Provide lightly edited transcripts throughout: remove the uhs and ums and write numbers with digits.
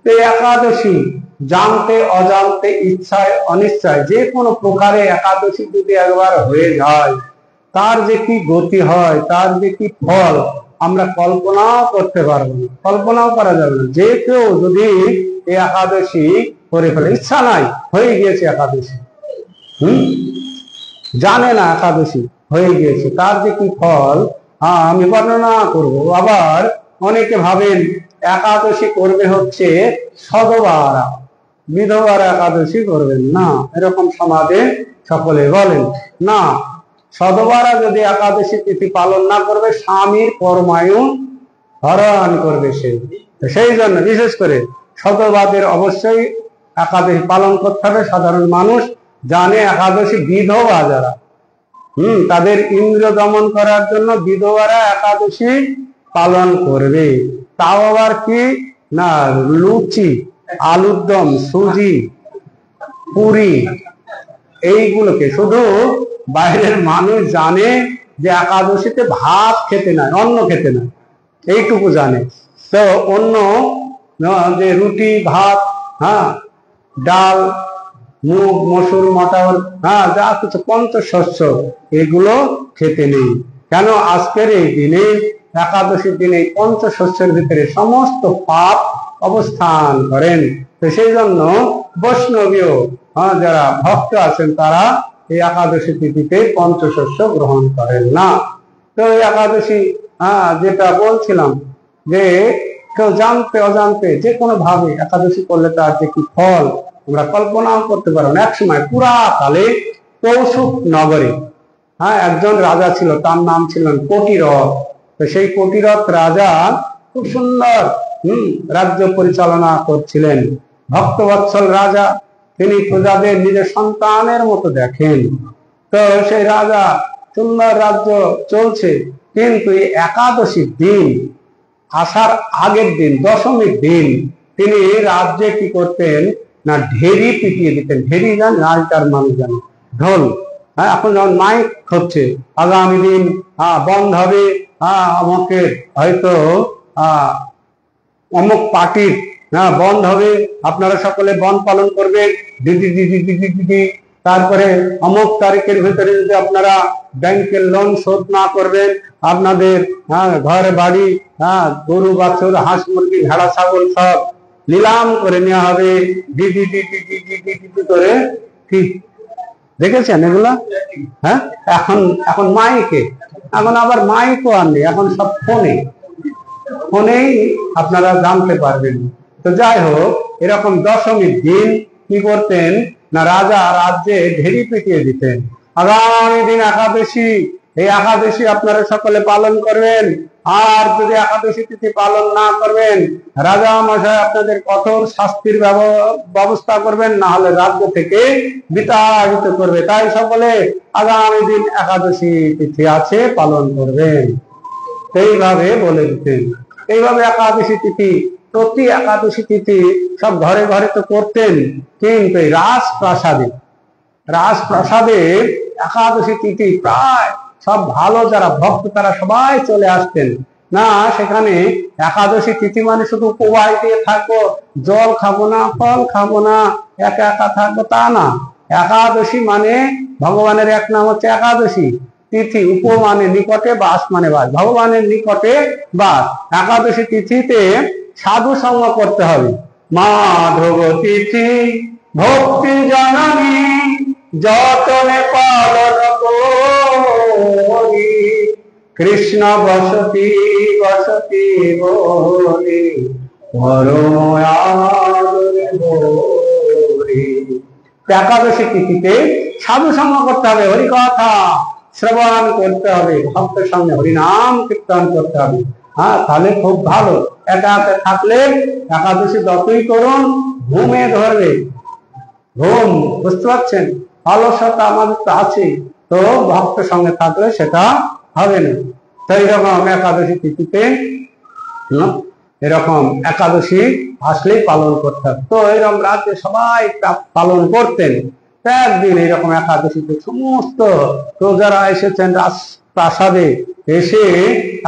এই একাদশী জানতে অজান্তে ইচ্ছায় অনিচ্ছায় যে কোনো প্রকারে একাদশী যদি একবার হয়ে যায় তার যে কি গতি হয়, তার যে কি ফল আমরা কল্পনাও করতে পারবো না, কল্পনাও করা যাবে না। যে কেউ যদি এই একাদশী করে ফেলে, ইচ্ছা নাই হয়ে গিয়েছে একাদশী, জানে না একাদশী হয়ে গিয়েছে, তার যে কি ফল আমি বর্ণনা করব। আবার অনেকে ভাবেন একাদশী করবে হচ্ছে সধবারা, বিধবারা একাদশী করবেন না, এরকম সমাজে সকলে বলেন না। সধবারা যদি একাদশী তিথি পালন না করবে স্বামীর পরমায়ু হরণ করবে সে। সেই জন্য বিশেষ করে সধবাদের অবশ্যই একাদশী পালন করতে হবে। সাধারণ মানুষ জানে একাদশী বিধবা যারা তাদের ইন্দ্রিয় দমন করার জন্য বিধবারা একাদশী পালন করবে। তাও আবার কি না, লুচি, আলুর দম, সুজি, পুরি এইগুলোকে শুধু বাইরের মানুষ জানে যে একাদশীতে ভাত খেতে নাই, অন্ন খেতে নাই, এইটুকু জানে। তো অন্য যে রুটি, ভাত, ডাল, মুগ, মসুর, মটর, যা কিছু পঞ্চশস্য এগুলো খেতে নেই। কেন? আজকের এই দিনে, একাদশীর দিনে পঞ্চশস্যের ভিতরে সমস্ত পাপ অবস্থান করেন। তো সেই জন্য বৈষ্ণবীয় যারা ভক্ত আছেন তারা এই একাদশী তিথিতে পঞ্চশস্য গ্রহণ করেন না। তো এই একাদশী যেটা বলছিলাম যে কেউ জানতে অজান্তে যে কোনো ভাবে একাদশী করলে তার যে কি ফল আমরা কল্পনাও করতে পারবো না। এক সময় পুরাকালে কৌশুক নগরে একজন রাজা ছিল, তার নাম ছিলেন কটিরথ। তো সেই কটিরথ রাজা খুব সুন্দর রাজ্য পরিচালনা করছিলেন। ভক্তবৎসল রাজা, তিনি প্রজাদের নিজের সন্তানের মতো দেখেন। তো সেই রাজা সুন্দর রাজ্য চলছে, কিন্তু এই একাদশীর দিন আসার আগের দিন, দশমীর দিন তিনি রাজ্যে কি করতেন না, ঢেরি পিটিয়ে দিতেন। ঢেরি জান, আগেকার মানুষ জানে, ঢোল। এখন যখন মাইক হচ্ছে আগামী দিন বন্ধ হবে, আমাকে হয়তো অমুক পার্টির বন্ধ হবে, আপনারা সকলে বন্ধ পালন করবেন, দিদি দিদি দিদি দিদি। তারপরে অমুক তারিখের ভিতরে যদি আপনারা ব্যাংকের লোন শোধ না করবেন, আপনাদের ঘর বাড়ি, গরু বাছুর, হাঁস মুরগি, ভেড়া ছাগল সব নিলাম করে নেওয়া হবে, দিদি দিদি দিদি দিদি করে। কি দেখেছেন এগুলা? এখন এখন মাইকে, এখন আবার মাইকও আর নেই, এখন সব ফোনে, ফোনেই আপনারা জানতে পারবেন। তো যাই হোক, এরকম দশমীর দিন কি করতেন না, রাজা রাজ্যে ঢেরি পিটিয়ে দিতেন। আগামী দিন একাদশী, এই একাদশী আপনারা সকলে পালন করবেন, আর যদি একাদশী তিথি পালন না করবেন রাজা মশাই আপনাদের কঠোর শাস্তির ব্যবস্থা করবেন, না হলে রাজ্য থেকে বিতাড়িত করবে। তাই সকলে আগামী দিন একাদশী তিথি আছে, পালন করবেন, এইভাবে বলে দিতেন। এইভাবে একাদশী তিথি, প্রতি একাদশী তিথি সব ঘরে ঘরে তো করতেন, কিন্তু এই রাজপ্রাসাদে একাদশী তিথি প্রায় সব ভালো যারা ভক্ত তারা সবাই চলে আসতেন না। সেখানে একাদশী তিথি মানে শুধু উপবাস দিয়ে থাকবো, জল খাবো না, ফল খাবো না, একা একা থাকবো তা না। একাদশী মানে ভগবানের এক নাম হচ্ছে একাদশী তিথি। উপ মানে নিকটে, বাস মানে বাস, ভগবানের নিকটে বাস। একাদশী তিথিতে সাধু সঙ্গ করতে হবে। মাধব তিথি ভক্তি জননী যতনে পালন করি, কৃষ্ণ বসতি বসতি বলি পরম আদরে বলি। একাদশী তিথিতে সাধু সঙ্গ করতে হবে, হরিকথা শ্রবণ করতে হবে, ভক্তের সঙ্গে হরিনাম কীর্তন করতে হবে। তাহলে খুব ভালো। একা একা থাকলে একাদশী যতই করুন ঘুমে ধরবে, ঘুম, বুঝতে পারছেন? অলসতা আমাদের তো আছে, তো ভক্তের সঙ্গে থাকলে সেটা হবে না। তো এইরকম একাদশী তিথিতে এরকম একাদশী আসলেই পালন করতে হবে। তো এরকম রাতে সবাই পালন করতেন। একদিন এইরকম একাদশীতে সমস্ত প্রজারা এসেছেন রাজপ্রাসাদে, এসে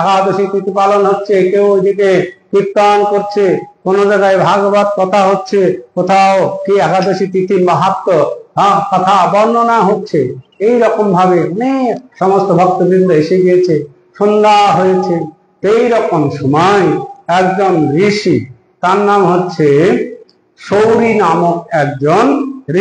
একাদশী তিথি পালন হচ্ছে, কেউ ওইদিকে কীর্তন করছে, কোন জায়গায় ভাগবত কথা হচ্ছে, কোথাও কি একাদশী তিথির মাহাত্ম্য কথা বর্ণনা হচ্ছে। এই রকম ভাবে অনেক সমস্ত ভক্তবৃন্দ এসে গিয়েছে, সন্ধ্যা হয়েছে। এই রকম সময় একজন ঋষি, তার নাম হচ্ছে সৌরী নামক একজন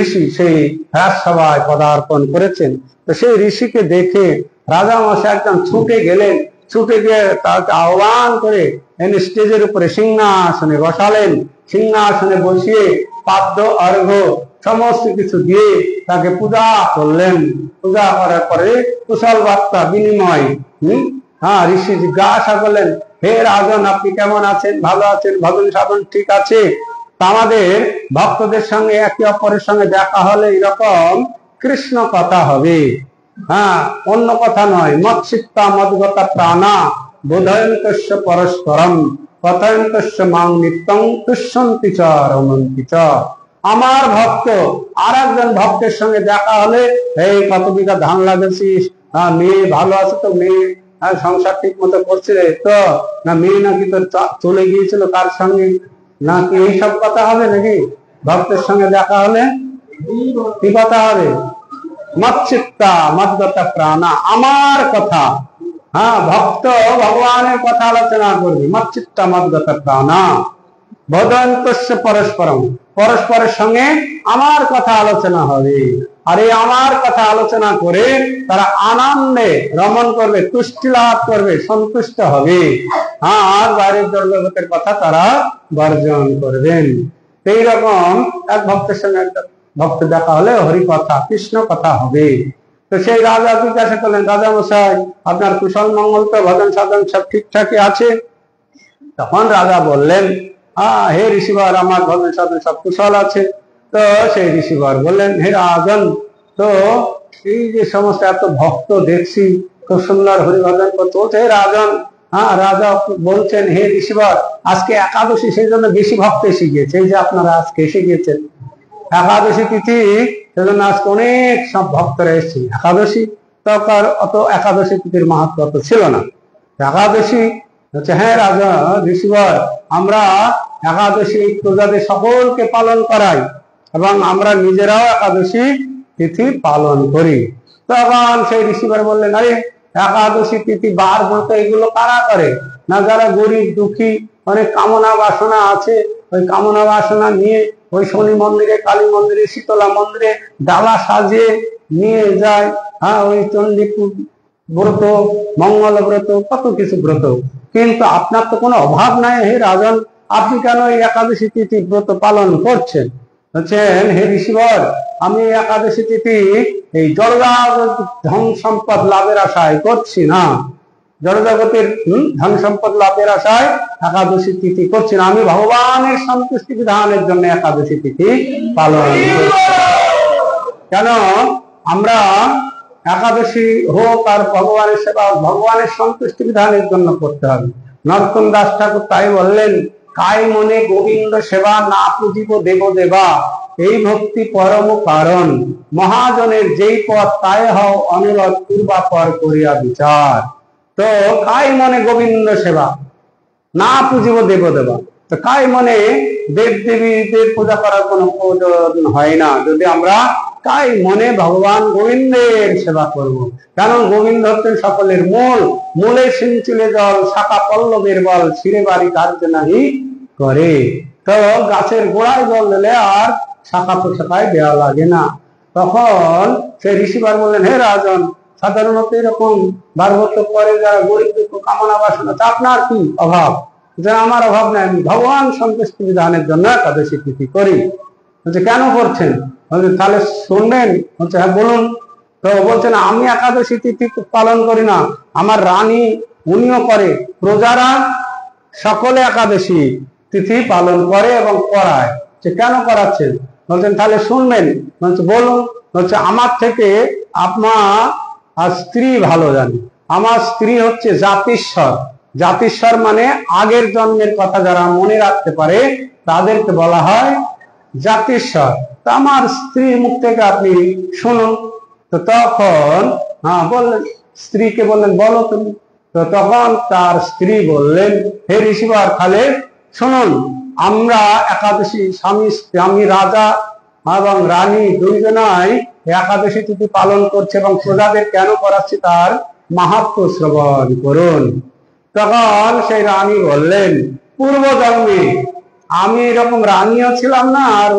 ঋষি, সেই রাজসভায় পদার্পণ করেছেন। তো সেই ঋষিকে দেখে রাজা মশাই একদম ছুটে গেলেন, ছুটে গিয়ে তাকে আহ্বান করে এনে স্টেজের উপরে সিংহাসনে বসালেন। সিংহাসনে বসিয়ে পাদ্য অর্ঘ্য সমস্ত কিছু দিয়ে তাকে পূজা করলেন। পূজা করার পরে কুশল বার্তা বিনিময় ঋষি জিজ্ঞাসা করলেন, হে রাজন, আপনি কেমন আছেন? ভালো আছেন? ভজন সাধন ঠিক আছে? আমাদের ভক্তদের সঙ্গে একে অপরের সঙ্গে দেখা হলে এরকম কৃষ্ণ কথা হবে, অন্য কথা নয়। মৎসিত্তা মদ্গতা প্রাণা বোধয়ন্তস্য পরস্পরম কথয়ন্তস্য মাং নিত্যং তুষ্যন্তি চ রমন্তি চ। আমার ভক্ত আর একজন ভক্তের সঙ্গে দেখা হলে, এই কত বিঘা ধান লাগাচ্ছিস? মেয়ে ভালো আছে তো? মেয়ে সংসার ঠিক মতো করছে তো? না মেয়ে নাকি তোর চলে গিয়েছিল কার সঙ্গে? নাকি এইসব কথা হবে নাকি? ভক্তের সঙ্গে দেখা হলে কি কথা হবে? মৎসিত্তা মদ্গতা প্রাণা, আমার কথা। ভক্ত ভগবানের কথা আলোচনা করবে। মৎসিত্তা মদ্গতা প্রাণা বোধয়ন্তস্য পরস্পরম, পরস্পরের সঙ্গে আমার কথা আলোচনা হবে। আর এই আমার কথা আলোচনা করে তারা আনন্দে রমণ করবে, তুষ্টি লাভ করবে, সন্তুষ্ট হবে। আর বাইরের জগতের কথা তারা বর্জন করবেন। এইরকম এক ভক্তের সঙ্গে একটা ভক্ত দেখা হলে হরি কথা, কৃষ্ণ কথা হবে। তো সেই রাজা জিজ্ঞাসা করলেন, রাজা মশাই, আপনার কুশল মঙ্গল তো? ভজন সাধন সব ঠিকঠাকই আছে? তখন রাজা বললেন, হে ঋষিবর, আমার ভজন সাধন সব কুশল আছে। তো সেই ঋষিবর বললেন, হে রাজন, তো এই যে সমস্ত এত ভক্ত দেখছি খুব সুন্দর হরিভজন করতে, হে রাজন, রাজা বলছেন, হে ঋষিবর, আজকে একাদশী, সেই জন্য বেশি ভক্ত এসে গিয়েছে। এই যে আপনারা আজকে এসে গিয়েছেন, একাদশী তিথি, সেজন্য আজকে অনেক সব ভক্তরা এসেছে। একাদশী তখন অত একাদশী তিথির মাহাত্ম্য অত ছিল না। একাদশী হচ্ছে, হ্যাঁ রাজা ঋষিবর, আমরা একাদশী প্রজাদের সকলকে পালন করাই এবং আমরা নিজেরাও একাদশী তিথি পালন করি। তখন সেই ঋষিবর বললেন, আরে একাদশী তিথি বার ব্রত এগুলো কারা করে? না যারা গরিব দুঃখী, অনেক কামনা বাসনা আছে, ওই কামনা বাসনা নিয়ে ওই শনি মন্দিরে, কালী মন্দিরে, শীতলা মন্দিরে ডালা সাজিয়ে নিয়ে যায়। ওই চণ্ডী ব্রত, মঙ্গল ব্রত, কত কিছু ব্রত। কিন্তু আপনার তো কোনো অভাব নাই হে রাজন, আপনি কেন এই একাদশী তিথি ব্রত পালন করছেন? বলছেন, হে ঋষিবর, আমি একাদশী তিথি এই জড়জগৎ ধন সম্পদ লাভের আশায় করছি না। জড়জগতের ধন সম্পদ লাভের আশায় একাদশী তিথি করছি না। আমি ভগবানের সন্তুষ্টি বিধানের জন্য একাদশী তিথি পালন করছি। কেন? আমরা একাদশী হোক আর ভগবানের সেবা, ভগবানের সন্তুষ্টি বিধানের জন্য করতে হবে। নরোত্তম দাস ঠাকুর তাই বললেন, কায় মনে গোবিন্দ সেবা, না পুজিব দেব দেবা, এই ভক্তি পরম কারণ, মহাজনের যেই পথ তাই হও অনুরোধ, পূর্বাপর করিয়া বিচার। তো কায় মনে গোবিন্দ সেবা, না পুজিব দেব দেবা। তো কায় মনে দেব দেবীদের পূজা করার কোনো প্রয়োজন হয় না যদি আমরা কায় মনে ভগবান গোবিন্দের সেবা করব। কারণ গোবিন্দ হচ্ছেন সকলের মূল, মূলে সিঞ্চিলে জল, শাখা পল্লবের বল, ছিঁড়ে বাড়ি কার্য নাহি করে। তো গাছের গোড়ায় জল দিলে আর শাখা প্রশাখায় দেওয়া লাগে না। তখন সেই ঋষিবার বললেন, হে রাজন, সাধারণত এরকম ভাগবত করে যারা গরিব দুঃখ কামনা বাসনা, আপনার কি অভাব? যে আমার অভাব নাই, আমি ভগবান সন্তুষ্টি বিধানের জন্য একাদশী তিথি করি। বলছে, কেন করছেন? বলছে, তাহলে শুনবেন? বলছে, হ্যাঁ বলুন। তো বলছেন, আমি একাদশী তিথি পালন করি না, আমার রানী উনিও করে, প্রজারা সকলে একাদশী তিথি পালন করে এবং করায়। কেন করাচ্ছেন? বলছেন, তাহলে শুনবেন? বলছে, বলুন। বলছে, আমার থেকে আপনার স্ত্রী ভালো জানি। আমার স্ত্রী হচ্ছে জাতিস্বর। জাতিস্বর মানে আগের জন্মের কথা যারা মনে রাখতে পারে তাদেরকে বলা হয় জাতিস্বর। তো আমার স্ত্রীর মুখ থেকে আপনি শুনুন। তো তখন বললেন, স্ত্রীকে বললেন, বলো তুমি। তো তখন তার স্ত্রী বললেন, হে ঋষিবর, তাহলে শুনুন, আমরা একাদশী স্বামী রাজা এবং রানী দুইজনাই একাদশী তিথি পালন করছে এবং প্রজাদের কেন করাচ্ছি তার মাহাত্ম্য শ্রবণ করুন। তখন সেই রানী বললেন, পূর্ব জন্মে আমি এরকম রানীও ছিলাম না, আর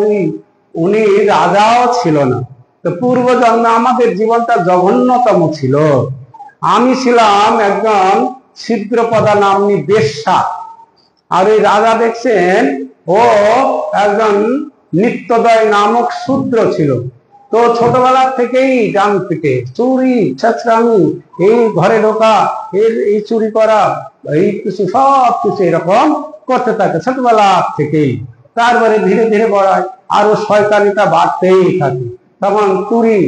উনি রাজাও ছিল না। তো পূর্ব জন্মে আমাদের জীবনটা জঘন্যতম ছিল। আমি ছিলাম একজন ছিদ্রপদা নাম্নী বেশ্যা, আর এই রাজা দেখছেন ও একজন নিত্যদয় নামক শূদ্র ছিল। তো ছোটবেলার থেকেই ডান পিটে চুরি ছেঁচড়ামি, এই ঘরে ঢোকা, এই চুরি করা, এই কিছু সব কিছু এরকম করতে থাকে ছোটবেলা থেকেই। তারপরে ধীরে ধীরে বড়ায়, আরো শয়তানিটা বাড়তেই থাকে। তখন চুরি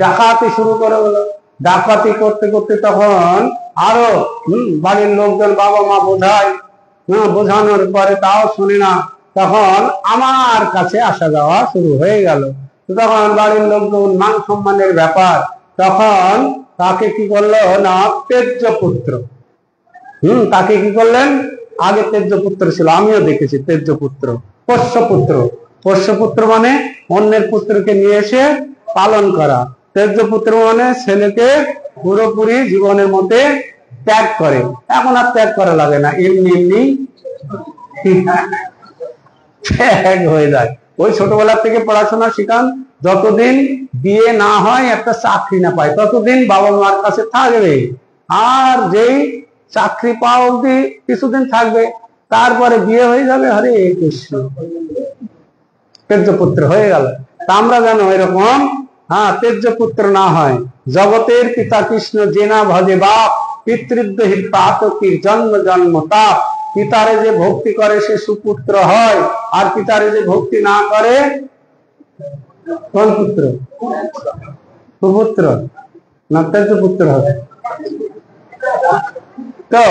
ডাকাতি শুরু করে হলো। ডাকাতি করতে করতে তখন আরো বাড়ির লোকজন, বাবা মা বোঝায়, বোঝানোর পরে তাও শুনে না, তখন আমার কাছে আসা যাওয়া শুরু হয়ে গেল। তখন বাড়ির লোকজন, মান সম্মানের ব্যাপার, তখন তাকে কি করলো না, তেজ্য পুত্র, তাকে কি করলেন, আগে তেজ্য পুত্র ছিল, আমিও দেখেছি তেজ্য পুত্র, পোষ্যপুত্র। পোষ্যপুত্র মানে অন্যের পুত্রকে নিয়ে এসে পালন করা। তেজ্য পুত্র মানে ছেলেকে পুরোপুরি জীবনের মধ্যে ত্যাগ করে। এখন আর ত্যাগ করা লাগে না, এমনি এমনি ত্যাগ হয়ে যায়। ওই ছোটবেলা থেকে পড়াশোনা শিখান, যতদিন বিয়ে না হয়, একটা চাকরি না পায়, ততদিন বাবা মার কাছে থাকবে। আর যেই চাকরি পাওয়া অবধি কিছুদিন থাকবে, তারপরে বিয়ে হয়ে যাবে, হরে কৃষ্ণ, তেজ্য পুত্র হয়ে গেল। তা আমরা যেন এরকম তেজ্য পুত্র না হয়। জগতের পিতা কৃষ্ণ জেনা ভজে বাপ, পিতৃদ্রোহীর প্রাতকীর জন্ম জন্ম তাপ। পিতারে যে ভক্তি করে সে সুপুত্র হয়, আর পিতারে যে ভক্তি না করে কোন পুত্র? সুপুত্র না তেজ্য পুত্র হবে। তো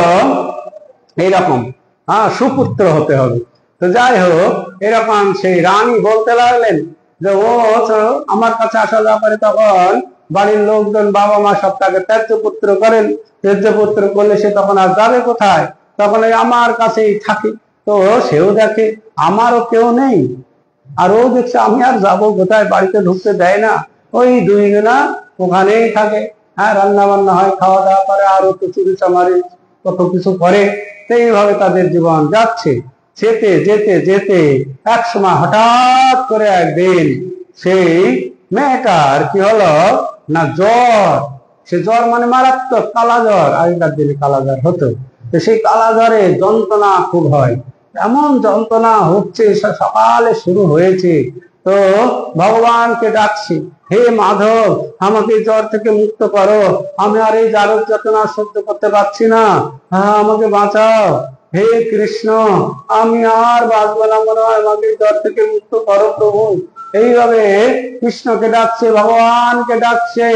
এইরকম সুপুত্র হতে হবে। তো যাই হোক, এরকম সেই রানী বলতে লাগলেন যে ও আমার কাছে আসা ব্যাপারে, তখন বাড়ির লোকজন, বাবা মা সব তাকে ত্যায্য পুত্র করেন। ত্যায্য পুত্র করলে সে তখন আর যাবে কোথায়? তখন এই আমার কাছেই থাকে। তো সেও দেখে আমারও কেউ নেই, আর ও দেখছে আমি আর যাবো কোথায়, বাড়িতে ঢুকতে দেয় না। ওই দুইজনা ওখানেই থাকে, রান্না বান্না হয়, খাওয়া দাওয়া করে, আরো তো চুরি চামারি কত কিছু করে। এইভাবে তাদের জীবন যাচ্ছে। যেতে যেতে যেতে এক সময় হঠাৎ করে একদিন সেই মেয়েটার কি হলো না, জ্বর। সে জ্বর মানে মারাত্মক কালা জ্বর, আগেকার দিনে কালা জ্বর হতো। তো সেই কালা জ্বরে যন্ত্রণা খুব হয়, এমন যন্ত্রণা হচ্ছে, সকালে শুরু হয়েছে। তো ভগবানকে ডাকছি, হে মাধব, আমাকে জ্বর থেকে মুক্ত করো, আমি আর এই জারক যন্ত্রণা সহ্য করতে পারছি না, আমাকে বাঁচাও। হে কৃষ্ণ, আমি আর বাঁচবো না মনে হয়, আমাকে জ্বর থেকে মুক্ত করো প্রভু। এইভাবে কৃষ্ণকে ডাকছে, ভগবানকে ডাকছে।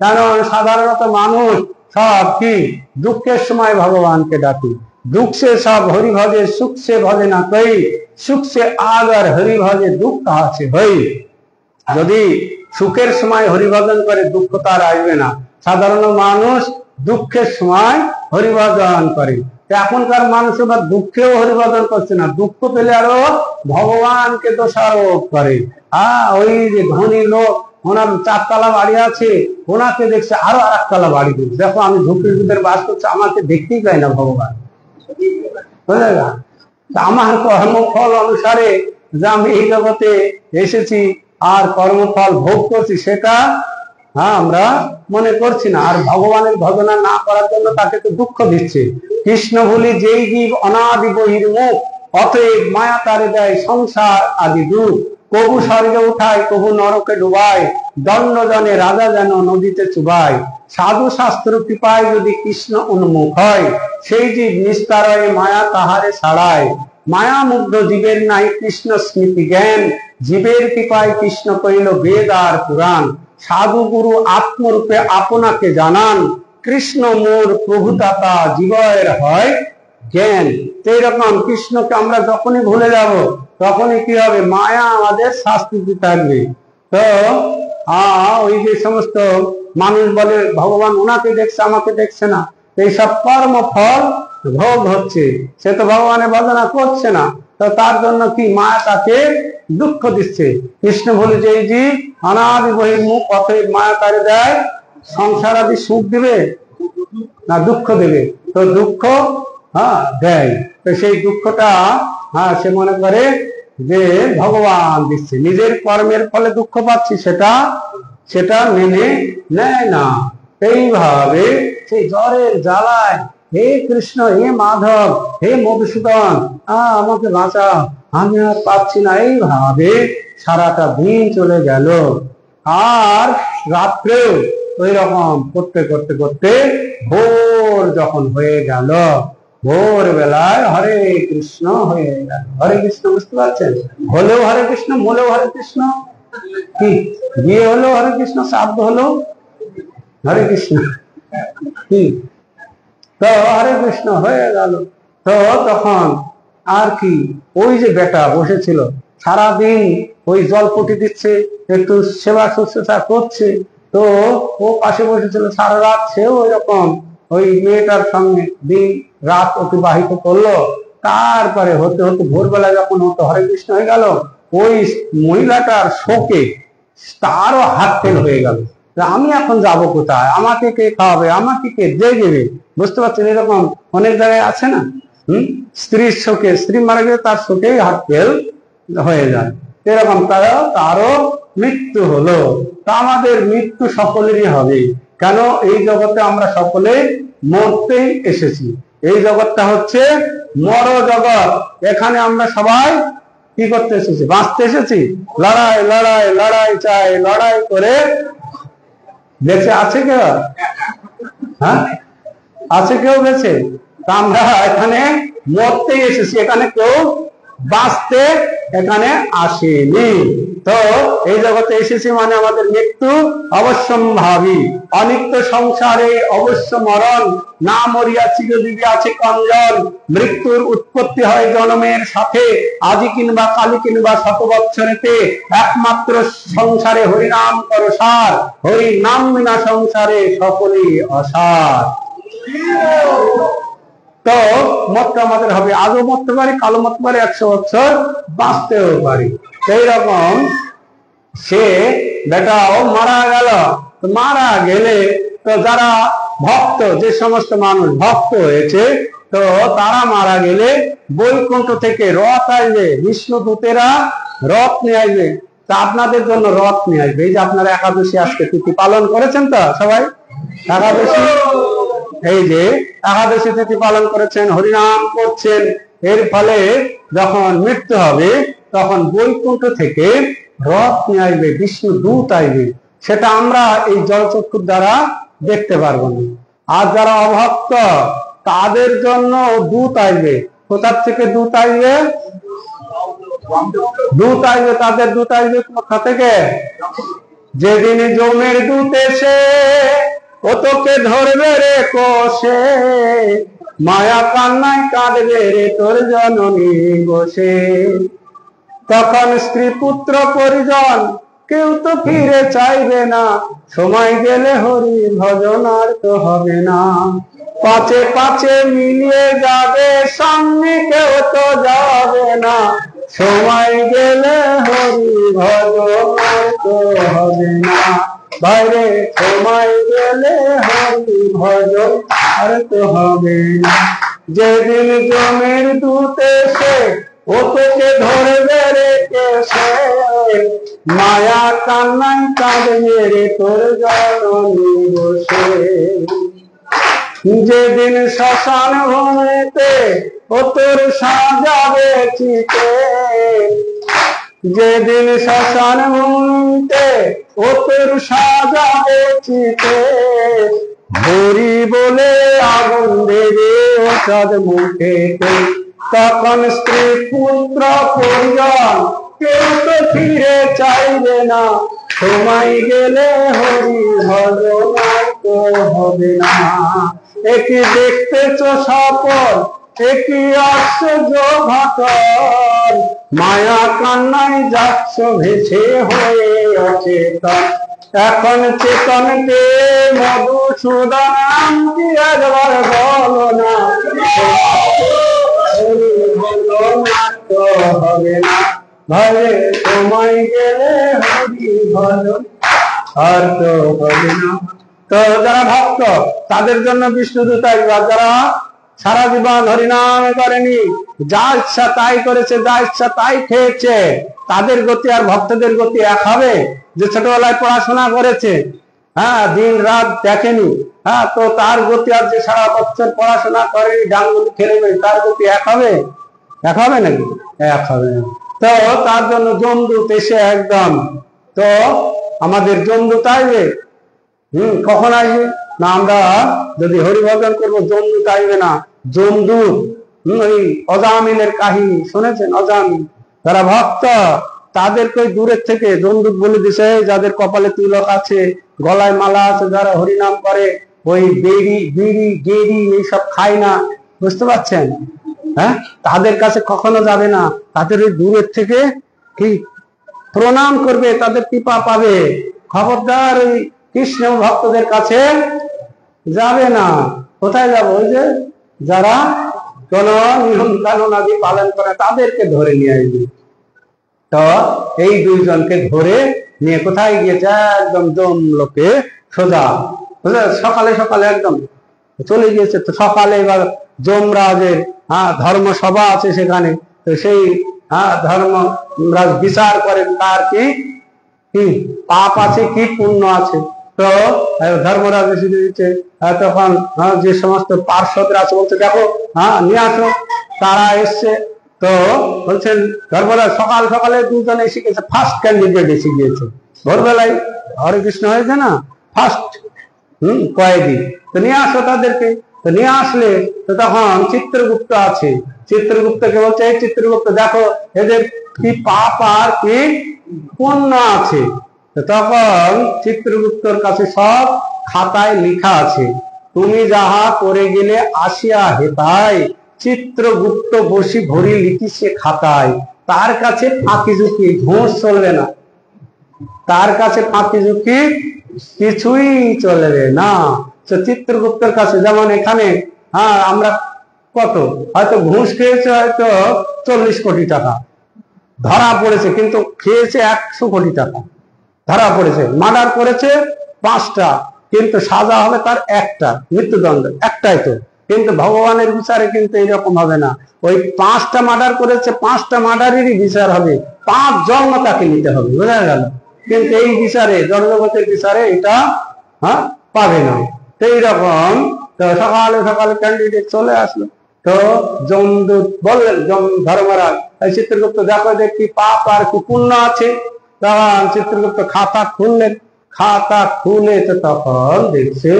কারণ সাধারণত মানুষ সব কি দুঃখের সময় ভগবানকে ডাকি, দুঃখ से सब हरि भजे, सुख से भजे ना कोई, सुख से आगर हरि भजे दुख कहाँ से भई। যদি সুখের সময় হরিভজন করে, দুঃখ তার আসবে না। সাধারণ মানুষ দুঃখের সময় হরিভজন করে। এখনকার মানুষ আবার দুঃখেও হরিভজন করছে না, দুঃখ পেলে আরো ভগবানকে দোষারোপ করে। ওই যে ধনী লোক, ওনার 4 তলা বাড়ি আছে, ওনাকে দেখছে আরো 1 তলা বাড়ি দিচ্ছে, দেখো আমি ঝুঁকির ভিতরে বাস করছি, আমাকে দেখতেই পাই না ভগবান। বুঝলে, আমার কর্মফল অনুসারে যে আমি এই জগতে এসেছি আর কর্মফল ভোগ করছি, সেটা আমরা মনে করছি না। আর ভগবানের ভজনা না করার জন্য তাকে তো দুঃখ দিচ্ছে। কৃষ্ণ বলি যেই জীব অনাদি বহির্মুখ, অতএব মায়া তারে দেয় সংসার আদি দুঃখ। কবু স্বর্গে উঠায়, কবু নরকে ডুবায়, দণ্ড জনে রাজা যেন নদীতে চুবায়। সাধু শাস্ত্র কৃপায় যদি কৃষ্ণ উন্মুখ হয়, সেই জীব নিস্তারয়ে মায়া তাহারে ছাড়ায়। মায়া মুগ্ধ জীবের নাই কৃষ্ণ স্মৃতি জ্ঞান, জীবের কৃপায় কৃষ্ণ কইল বেদ আর পুরাণ। সাধু গুরু আত্মরূপে আপনাকে জানান, কৃষ্ণ মোর প্রভুদাতা জীবের হয় জ্ঞান। এইরকম কৃষ্ণকে আমরা যখনই ভুলে যাব, তখনই কি হবে, মায়া আমাদের শাস্তি দিতে থাকবে। তো ওই যে সমস্ত মানুষ বলে ভগবান ওনাকে দেখছে, আমাকে দেখছে না, এইসব কর্ম ফল ভোগ হচ্ছে, সে তো ভগবানের ভজনা করছে না। তো তার জন্য কি মায়া তাকে দুঃখ দিচ্ছে। কৃষ্ণ বলে যে এই যে অনাদি বহির্মুখ, অতএব মায়া তারে দেয় সংসার আদি সুখ দিবে না দুঃখ দেবে? তো দুঃখ দেয়। তো সেই দুঃখটা সে মনে করে যে ভগবান দিচ্ছে, নিজের কর্মের ফলে দুঃখ পাচ্ছি সেটা মেনে নেয় না। এইভাবে সেই জ্বরের জ্বালায় হে কৃষ্ণ, হে মাধব, হে মধুসূদন, আমাকে বাঁচা, আমি আর পাচ্ছি না, এইভাবে সারাটা দিন চলে গেল। আর রাত্রেও ওই রকম করতে করতে করতে ভোর যখন হয়ে গেল, ভোর বেলায় হরে কৃষ্ণ হয়ে গেল। হরে কৃষ্ণ বুঝতে পারছেন? হলেও হরে কৃষ্ণ, মলেও হরে কৃষ্ণ, কি বিয়ে হলো হরে কৃষ্ণ, শ্রাদ্ধ হলো হরে কৃষ্ণ, কি তো হরে কৃষ্ণ হয়ে গেল। তো তখন আর কি, ওই যে বেটা বসেছিল সারাদিন ওই জলপটি দিচ্ছে, একটু সেবা শুশ্রূষা করছে, তো ও পাশে বসেছিল সারা রাত, সেও ওই রকম ওই মেয়েটার সঙ্গে দিন রাত অতিবাহিত করলো। তারপরে হতে হতে ভোরবেলা যখন হতো হরে কৃষ্ণ হয়ে গেল, ওই মহিলাটার শোকে তারও হাত ফেল হয়ে গেল, আমি এখন যাব কোথায়, আমাকে কে খাওয়াবে, আমাকে কে দেবে? বুঝতে পারছেন? এরকম অনেক জায়গায় আছে না, স্ত্রীর শোকে, স্ত্রী মারা গেলে তার শোকেই হাত ফেল হয়ে যায়, এরকম তারও মৃত্যু হলো। তা আমাদের মৃত্যু সকলেরই হবে, কেন এই জগতে আমরা সকলে মরতেই এসেছি। এই জগৎটা হচ্ছে মর জগৎ, এখানে আমরা সবাই কি করতে এসেছি? বাঁচতে এসেছি। লড়াই লড়াই লড়াই চাই, লড়াই করে বেঁচে আছে কেউ? আছে কেউ বেঁচে? তা আমরা এখানে মরতেই এসেছি, এখানে কেউ বাঁচতে এখানে আসেনি। তো এই জগতে এসেছি মানে আমাদের মৃত্যু অবশ্যম্ভাবী। অনিত্য সংসারে অবশ্য মরণ, না মরিয়া চিরজীবী আছে কঞ্জন। মৃত্যুর উৎপত্তি হয় জন্মের সাথে, আজি কিংবা কালি কিংবা শত বৎসরেতে। একমাত্র সংসারে হরিনাম কর সার, হরি নাম বিনা সংসারে সকলেই অসার। তো মরতে আমাদের হবে, আজও মরতে পারি, কালো মরতে পারি, 100 বছর বাঁচতেও পারি। এইরকম সে বেটাও মারা গেল। মারা গেলে তো যারা ভক্ত, যে সমস্ত মানুষ ভক্ত হয়েছে, তো তারা মারা গেলে বৈকুণ্ঠ থেকে রথ আসবে, বিষ্ণু দূতেরা রথ নিয়ে আসবে। তা আপনাদের জন্য রথ নিয়ে আসবে। এই যে আপনারা একাদশী আজকে তিথি পালন করেছেন, তো সবাই একাদশী, এই যে একাদশী তিথি পালন করেছেন, হরিনাম করছেন, এর ফলে যখন মৃত্যু হবে তখন বৈকুণ্ঠ থেকে রথ নিয়ে আসবে, বিষ্ণু দূত আসবে। সেটা আমরা এই জলচক্ষুর দ্বারা দেখতে পারবো না। আর যারা অভক্ত তাদের জন্য দূত আসবে। কোথার থেকে দূত আসবে? দূত আসবে, তাদের দূত আসবে কোথা থেকে? যেদিন যমের দূত এসে ও তোকে ধরবে রে কোষে, মায়া কান্নায় কাঁদবে রে তোর জননী বসে। তখন স্ত্রী পুত্র পরিজন কেউ তো ফিরে চাইবে না, সময় গেলে হরি ভজন আর তো হবে না। পাছে পাছে মিলিয়ে যাবে, সামনে কেউ তো যাবে না, সময় গেলে হরি ভজন আর তো হবে না। বাইরে সময় গেলে হরি ভজন আর তো হবে না। যেদিন যমের দূত এসে ও তোকে ধরবে রে কেসে, মায়া কান্নায় কাঁদবে রে তোর জননী বসে। যেদিন শ্মশান ভূমিতে ও তোর সাজাবে চিতে, যেদিন শ্মশান ভূমিতে ও তোর সাজাবে চিতে, হরি বলে আগুন দেবে ও চাঁদ মুখেতে। তখন স্ত্রী পুত্র পরিজন কেউ তো ফিরে চাইবে না, সময় গেলে হরি ভজন আর তো হবে না। একি দেখতেছ সফল, একি আশ্চর্য ঘটন, মায়া কান্নায় যাচ্ছ ভেসে হয়ে অচেতন। এখন চেতন কে মধুসূদন নামটি একবার বলো না, হরি ভজন আর তো হবে না, ঘরে সময় গেলে হরি ভজন আর তো হবে না। তো যারা ভক্ত তাদের জন্য বিষ্ণুদূত আসবে, যারা সারা জীবন হরিনাম করেনি, যা ইচ্ছা তাই করেছে, যা ইচ্ছা তাই খেয়েছে, তাদের গতি আর ভক্তদের গতি এক হবে? যে ছোটবেলায় পড়াশোনা করেছে, হ্যাঁ, দিন রাত দেখেনি, হ্যাঁ, তো তার গতি আর যে সারা বছর পড়াশোনা করেনি, ডাঙ্গুলি খেলে, তার গতি এক হবে? এক হবে নাকি? এক হবে না। তো তার জন্য যমদূত এসে একদম, তো আমাদের যমদূত আসবে। কখন আসবে না? আমরা যদি হরিভজন করবো, যমদূত আসবে না, যমদূত। ওই অজামিলের কাহিনী শুনেছেন? অজামিল যারা ভক্ত তাদেরকে দূরের থেকে যমদূত বলে দিছে, যাদের কপালে তিলক আছে, গলায় মালা আছে, যারা হরিনাম করে, ওই বিড়ি গেড়ি এইসব খায় না, বুঝতে পারছেন? হ্যাঁ, তাদের কাছে কখনো যাবে না, তাদের ওই দূরের থেকে কি প্রণাম করবে, তাদের কৃপা পাবে। খবরদার ওই কৃষ্ণ ভক্তদের কাছে যাবে না। কোথায় যাব? ওই যে যারা কোন নিয়ম কানুন আদি পালন করে তাদেরকে ধরে নিয়ে আসবে। তো এই দুইজনকে ধরে নিয়ে কোথায় গিয়েছে? একদম যমলোকে সোজা, সকালে সকালে একদম চলে গিয়েছে। তো সকালে এবার যমরাজের ধর্মসভা আছে সেখানে, তো সেই ধর্মরাজ বিচার করেন তার কি কি পাপ আছে, কি পুণ্য আছে। তো ধর্মরাজ এসে দিচ্ছে, তখন যে সমস্ত পার্শ্বদরা আছে বলছে, দেখো, নিয়ে আসো। তারা এসছে, তো বলছেন ধর্মরাজ সকাল সকালে দুজন এসে গেছে, ফার্স্ট ক্যান্ডিডেট এসে গিয়েছে, ভোরবেলায় হরে কৃষ্ণ হয়েছে না, ফার্স্ট কয়েদি, তো নিয়ে আসো তাদেরকে। তো নিয়ে আসলে তো তখন চিত্রগুপ্ত আছে, চিত্রগুপ্তকে বলছে, এই চিত্রগুপ্ত দেখো এদের কি পাপ আর কি পুণ্য আছে। তখন চিত্রগুপ্তর কাছে সব খাতায় লেখা আছে, তুমি যাহা করে গেলে আসিয়া হেতায়, চিত্রগুপ্ত বসি ভরি লিখিছে খাতায়। তার কাছে ফাঁকি ঝুঁকি ঘোষ চলবে না, তার কাছে ফাঁকি ঝুঁকি কিছুই চলবে না। তো চিত্রগুপ্তের কাছে যেমন এখানে আমরা কত হয়তো ঘুষ খেয়েছে, হয়তো 40 কোটি টাকা ধরা পড়েছে, কিন্তু খেয়েছে 100 কোটি টাকা ধরা পড়েছে। মার্ডার করেছে 5টা, কিন্তু সাজা হবে তার একটা, মৃত্যুদণ্ড একটাই। তো কিন্তু ভগবানের বিচারে কিন্তু এইরকম হবে না, ওই 5টা মার্ডার করেছে, 5টা মার্ডারেরই বিচার হবে, 5 জন্ম তাকে নিতে হবে, বোঝা গেল? কিন্তু এই বিচারে, জড়জগতের বিচারে এটা পাবে না। তো এইরকম তো সকালে সকালে ক্যান্ডিডেট চলে আসলো। তো যমদূত বললেন, ধর্মরাজ, চিত্রগুপ্ত দেখো দেখি পাপ আর কি পুণ্য আছে। তখন চিত্রগুপ্ত খাতা খুললেন, খাতা খুলে তো তখন দেখছে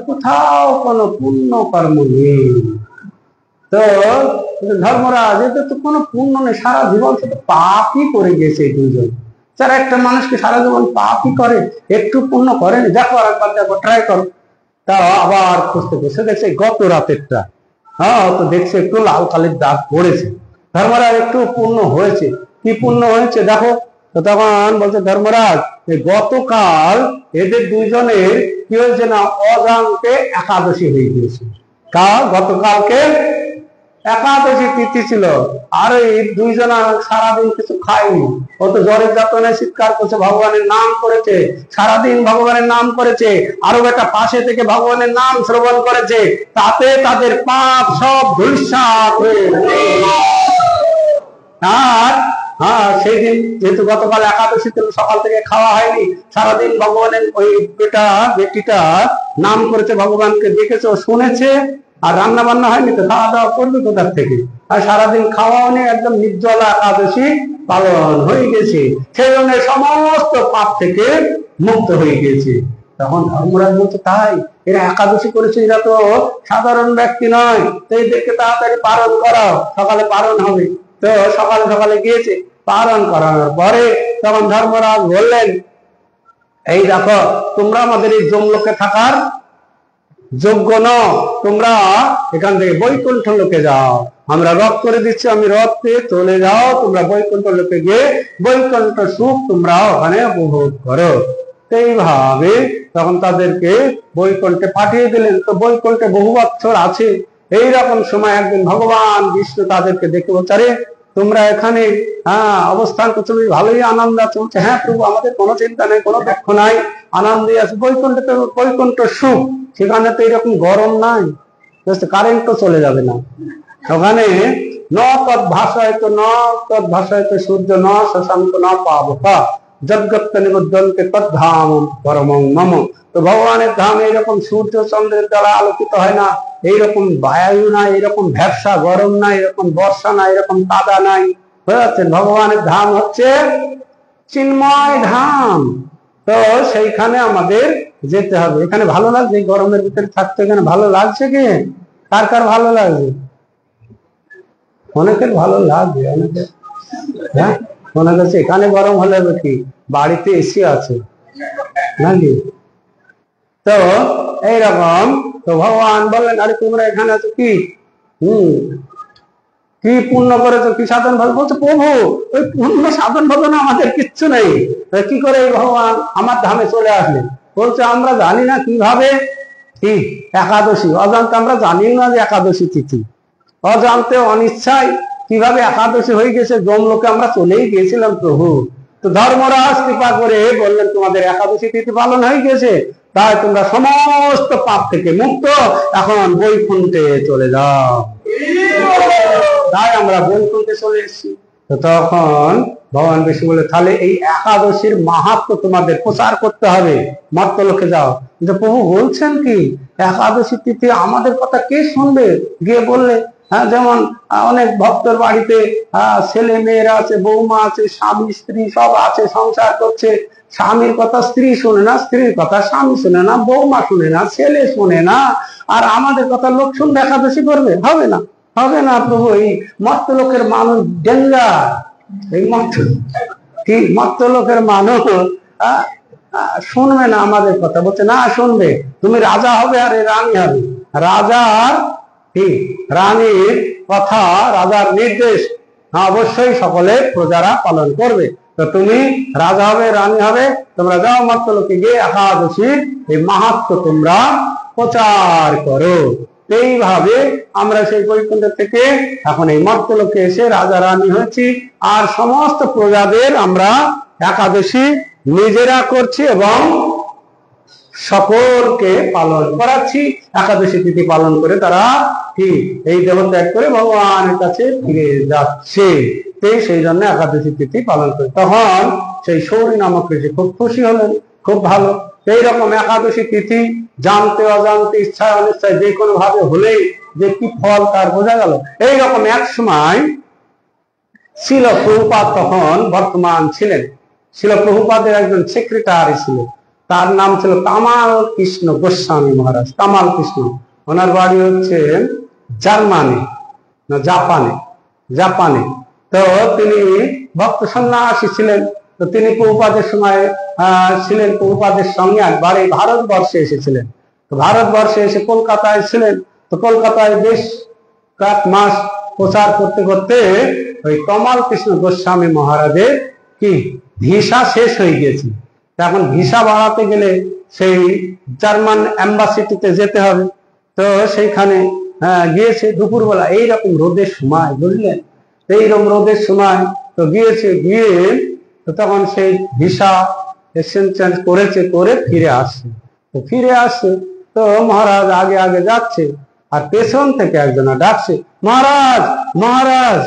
কোথাও কোনো পুণ্য কর্ম নেই। তো ধর্মরাজ, এটা তো কোনো পুণ্য নেই, সারা জীবন শুধু পাপই করে গেছে এই দুজন। যারা একটা মানুষকে সারা জীবন পাপই করে, একটু পুণ্য করেনি, দেখো আর একবার, দেখো, ট্রাই করো। তা আবার খুঁজতে বসে দেখছে গত রাতেরটা, তো দেখছে একটু লাল কালির দাগ পড়েছে। ধর্মরাজ, একটু পুণ্য হয়েছে, কি পুণ্য হয়েছে দেখো। তো তখন বলছে ধর্মরাজ, গতকাল এদের দুইজনের কি হয়েছে না, অজান্তে একাদশী হয়ে গিয়েছে। গতকালকে একাদশী তিথি ছিল, আর এই দুইজন সারাদিন কিছু খায়নি, ও তো জ্বরের যাতনায় চিৎকার করছে, ভগবানের নাম করেছে, সারাদিন ভগবানের নাম করেছে, আরো একটা পাশে থেকে ভগবানের নাম শ্রবণ করেছে, তাতে তাদের পাপ সব ধূলিসাৎ হয়ে গেছে। আর সেই দিন যেহেতু গতকাল একাদশী ছিল, সকাল থেকে খাওয়া হয়নি, সারাদিন ভগবানের ওই ব্যক্তিটা নাম করেছে, ভগবানকে দেখেছে, শুনেছে, আর রান্না বান্না হয়নি, তো খাওয়া দাওয়া করবে কোথার থেকে? আর সারাদিন খাওয়াও নেই, একদম নির্জলা একাদশী পালন হয়ে গেছে, সেই জন্য সমস্ত পাপ থেকে মুক্ত হয়ে গেছে। তখন ধর্মরাজ বলছে, তাই এরা একাদশী করেছে, এরা তো সাধারণ ব্যক্তি নয়, তো এদেরকে তাড়াতাড়ি পালন করাও, সকালে পালন হবে। তো সকালে সকালে গিয়েছে, পালন করানোর পরে তখন ধর্মরাজ বললেন, এই দেখো, তোমরা আমাদের এই যমলোকে থাকার যোগ্য নও, তোমরা এখান থেকে বৈকুণ্ঠ লোকে যাও, আমরা রথ করে দিচ্ছি, আমি রথ পেয়ে চলে যাও, তোমরা বৈকুণ্ঠ লোকে গিয়ে বৈকুণ্ঠ সুখ তোমরা ওখানে উপভোগ করো। এইভাবে তখন তাদেরকে বৈকুণ্ঠে পাঠিয়ে দিলেন। তো বৈকুণ্ঠে বহু বছর আছে। এইরকম সময় একদিন ভগবান বিষ্ণু তাদেরকে দেখে বলছে, আরে তোমরা এখানে অবস্থান করছো, ভালোই আনন্দ আছে। বলছে হ্যাঁ প্রভু, আমাদের কোনো চিন্তা নেই, কোনো দুঃখ নাই, আনন্দে আছে। বৈকুণ্ঠে তো বৈকুণ্ঠ সুখ, সেখানে তো এরকম গরম নাই, কারেন্ট তো চলে যাবে না ওখানে। ন তৎ ভাষায়িত সূর্য, ন শশাঙ্ক, ন পাবকা, জগৎ নিবদ্ধন্তে তদ্ধাম পরমং মম। তো ভগবানের ধাম এইরকম সূর্য চন্দ্রের দ্বারা আলোকিত হয় না, এইরকম বায়ু নাই, এরকম ভ্যাবসা গরম নাই, এরকম বর্ষা নাই, এরকম কাদা নাই, বুঝতে পারছেন? ভগবানের ধাম হচ্ছে চিন্ময় ধাম। তো সেইখানে আমাদের যেতে হবে। এখানে ভালো লাগছে, এই গরমের ভিতরে থাকতে এখানে ভালো লাগছে কি? কার কার ভালো লাগছে? অনেকের ভালো লাগবে, অনেকের হ্যাঁ মনে করছে এখানে গরম হলে কি বাড়িতে এসি আছে নাকি? তো এইরকম তো ভগবান বললেন, আরে তোমরা এখানে আছো কি কি পুণ্য করেছো, কি সাধন ভাবে? বলছে প্রভু ওই পুণ্য সাধন ভাবনা আমাদের কিচ্ছু নেই, কি করে ভগবান আমার ধামে চলে আসলে? বলছে আমরা জানি না কিভাবে, কি একাদশী অজান্তে, আমরা জানি না যে একাদশী তিথি, অজান্তে অনিচ্ছায় কিভাবে একাদশী হয়ে গেছে, জমলোকে আমরা চলেই গিয়েছিলাম প্রভু। তো ধর্মরাজ কৃপা করে বললেন তোমাদের একাদশী তিথি পালন হয়ে গেছে, তাই তোমরা সমস্ত পাপ থেকে মুক্ত, এখন বৈকুণ্ঠে চলে যাও। তাই আমরা বৈকুণ্ঠে চলে এসেছি। তো তখন ভগবান বিষ্ণু বলে, তাহলে এই একাদশীর মাহাত্ম্য তোমাদের প্রচার করতে হবে, মর্তলোকে যাও। কিন্তু প্রভু বলছেন কি একাদশী তিথি আমাদের কথা কে শুনবে? গিয়ে বললে যেমন অনেক ভক্তর বাড়িতে ছেলে মেয়েরা আছে, বৌমা আছে, স্বামী স্ত্রী সব আছে, সংসার করছে, স্বামীর কথা স্ত্রী শুনে না, স্ত্রীর কথা স্বামী শুনে না, বৌমা শুনে না, ছেলে শুনে না, আর আমাদের কথা লোক শুনবে একাদশী করবে? হবে না, হবে না প্রভু। এই মর্তলোকের মানুষ ডেঞ্জার, এই মর্তলোকের মানুষ শুনবে না আমাদের কথা। বলছে না শুনবে, তুমি রাজা হবে আর রানী হবে, রাজার কি রানীর কথা, রাজার নির্দেশ অবশ্যই সকলে প্রজারা পালন করবে। তো তুমি রাজা হবে, রানী হবে, তোমরা যাও মর্তলোকে গিয়ে একাদশীর এই মাহাত্ম্য তোমরা প্রচার করো। এইভাবে আমরা সেই বৈকুণ্ঠ থেকে এখন এই মর্তলোকে এসে রাজা রানী হয়েছি, আর সমস্ত প্রজাদের আমরা একাদশী নিজেরা করছি এবং সকলকে পালন করাচ্ছি। একাদশী তিথি পালন করে তারা কি এই দেহ ত্যাগ করে ভগবানের কাছে ফিরে যাচ্ছে। সেই জন্য একাদশী তিথি পালন করে। তখন সেই সৌরী নামক ঋষি খুব খুশি হলেন, খুব ভালো। এইরকম একাদশী তিথি জানতে অজান্তে, ইচ্ছায় অনিচ্ছায় যে কোনো ভাবে হলেই যে কি ফল তার বোঝা গেল। এইরকম এক সময় শিল প্রভুপাদ তখন বর্তমান ছিলেন। শিল প্রভুপাদের একজন সেক্রেটারি ছিল, তার নাম ছিল তামাল কৃষ্ণ গোস্বামী মহারাজ। তামাল কৃষ্ণ, ওনার বাড়ি হচ্ছে জার্মানি না জাপানে। তো তিনি ভক্ত সন্ন্যাসী ছিলেন। তো তিনি প্রভুপাদের সময় ছিলেন, প্রভুপাদের সঙ্গে একবার এই ভারতবর্ষে এসেছিলেন। তো ভারতবর্ষে এসে কলকাতায় ছিলেন। তো কলকাতায় বেশ কয়েক মাস প্রচার করতে করতে ওই তমাল কৃষ্ণ গোস্বামী মহারাজের কি ভিসা শেষ হয়ে গিয়েছে। এখন ভিসা বাড়াতে গেলে সেই জার্মান এম্বাসিটিতে যেতে হবে। তো সেইখানে গিয়েছে দুপুরবেলা, এইরকম রোদের সময়, বুঝলেন, এইরকম রোদের সময় তো গিয়েছে। গিয়ে তো তখন সেই ভিসা এক্সচেঞ্জ করেছে, করে ফিরে আসছে। তো ফিরে আসছে তো মহারাজ আগে আগে যাচ্ছে, আর পেছন থেকে একজন ডাকছে, মহারাজ মহারাজ।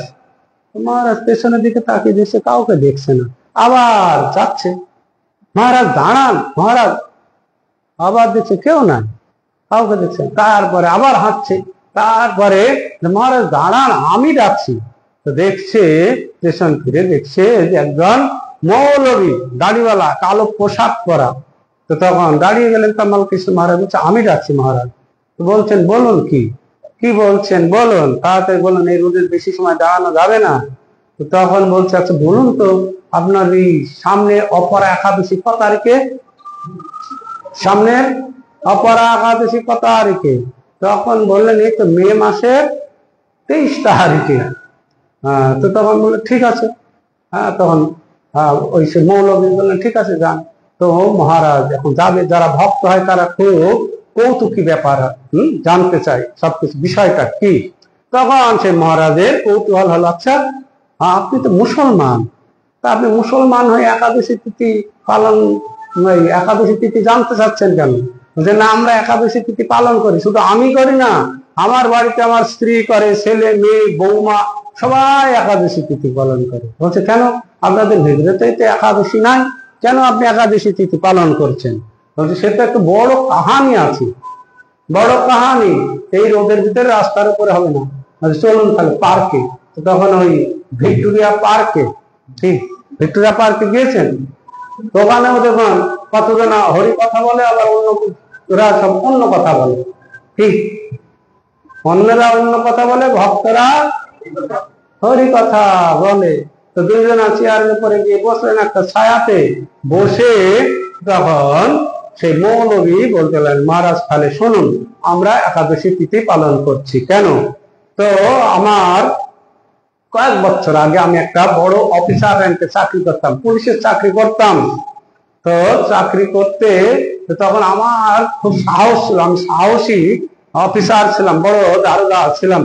মহারাজ পেছনের দিকে তাকিয়ে দিচ্ছে, কাউকে দেখছে না, আবার যাচ্ছে। মহারাজ দাঁড়ান মহারাজ, আবার দেখছে কেউ নাই, কাউকে দেখছে। তারপরে আবার হাঁটছে, তারপরে মহারাজ দাঁড়ান আমি ডাকছি। তো দেখছে, পেছন ফিরে দেখছে যে একজন মৌলবী, দাড়িওয়ালা, কালো পোশাক পরা। তো তখন দাঁড়িয়ে গেলেন তামাল কৃষ্ণ মহারাজ, বলছে আমি ডাকছি মহারাজ। তো বলছেন বলুন কি বলছেন বলুন, তাড়াতাড়ি বলুন, এই রোদের বেশি সময় দাঁড়ানো যাবে না। তো তখন বলছে আচ্ছা বলুন তো আপনার এই সামনে অপরা একাদশী কত তারিখে? সামনের অপরা একাদশী কত তারিখে? তখন বললেন এই তো মে মাসের 23 তারিখে। তো তখন বললেন ঠিক আছে। তখন ওই সে মৌলবী বললেন ঠিক আছে যান। তো মহারাজ এখন যাবে, যারা ভক্ত হয় তারা খুব কৌতুকী ব্যাপার জানতে চায় সবকিছু, বিষয়টা কি। তখন সে মহারাজের কৌতূহল হলো, আচ্ছা আপনি তো মুসলমান, তা আপনি মুসলমান হয়ে একাদশী তিথি পালন, একাদশী তিথি জানতে চাচ্ছেন কেন? যে না, আমরা একাদশী তিথি পালন করি, শুধু আমি করি না, আমার বাড়িতে আমার স্ত্রী করে, ছেলে মেয়ে বৌমা সবাই একাদশী তিথি পালন করে। বলছে কেন, আপনাদের ভিতরে তো একাদশী নাই, কেন আপনি একাদশী তিথি পালন করছেন? বলছে সে তো একটা বড় কাহানি আছে, বড় কাহানি। এই রোদের ভিতরে রাস্তার উপরে হবে না, চলুন তাহলে পার্কে। তখন ওই ভিক্টোরিয়া পার্কে, ঠিক ভিক্টোরিয়া পার্কে গিয়েছেন, ওখানেও দেখুন কতজন হরি কথা বলে, আবার অন্য ওরা সব অন্য কথা বলে, ঠিক অন্যরা অন্য কথা বলে, ভক্তরা হরি কথা বলে। তো দুইজন চেয়ারের উপরে গিয়ে বসলেন একটা ছায়াতে, বসে তখন সেই মৌলবী বলতে লাগলেন, মহারাজ তাহলে শুনুন, আমরা একাদশী তিথি পালন করছি কেন? তো আমার কয়েক বছর আগে আমি একটা বড় অফিসার র্যাঙ্কে চাকরি করতাম, পুলিশের চাকরি করতাম। তো চাকরি করতে তখন আমার খুব সাহস ছিল, আমি সাহসী অফিসার ছিলাম, বড় দারোগা ছিলাম।